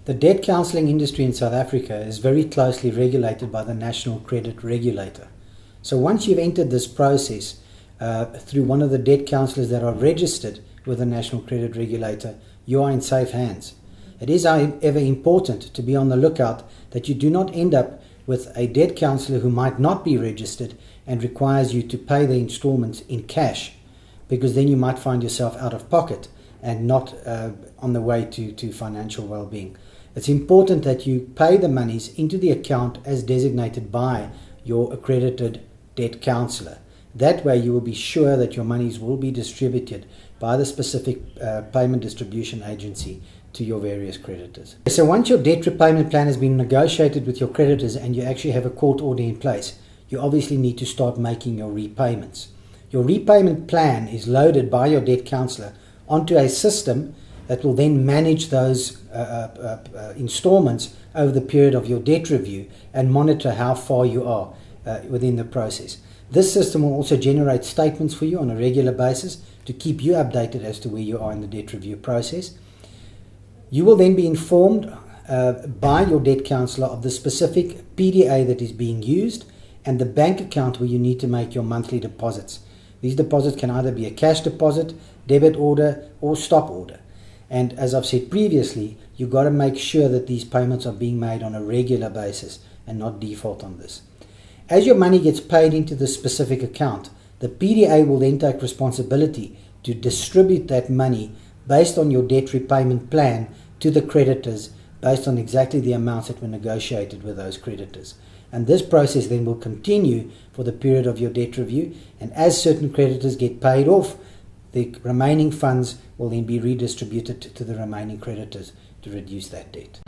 The debt counselling industry in South Africa is very closely regulated by the National Credit Regulator. So once you've entered this process through one of the debt counsellors that are registered with the National Credit Regulator, you are in safe hands. It is, however, important to be on the lookout that you do not end up with a debt counsellor who might not be registered and requires you to pay the installments in cash, because then you might find yourself out of pocket and not on the way to financial well-being. It's important that you pay the monies into the account as designated by your accredited debt counsellor. That way you will be sure that your monies will be distributed by the specific payment distribution agency to your various creditors. So once your debt repayment plan has been negotiated with your creditors and you actually have a court order in place, you obviously need to start making your repayments. Your repayment plan is loaded by your debt counsellor onto a system that will then manage those installments over the period of your debt review and monitor how far you are within the process. This system will also generate statements for you on a regular basis to keep you updated as to where you are in the debt review process. You will then be informed by your debt counsellor of the specific PDA that is being used and the bank account where you need to make your monthly deposits. These deposits can either be a cash deposit, debit order, or stop order. And as I've said previously, you've got to make sure that these payments are being made on a regular basis and not default on this. As your money gets paid into the specific account, the PDA will then take responsibility to distribute that money based on your debt repayment plan to the creditors based on exactly the amounts that were negotiated with those creditors. And this process then will continue for the period of your debt review, and as certain creditors get paid off, the remaining funds will then be redistributed to the remaining creditors to reduce that debt.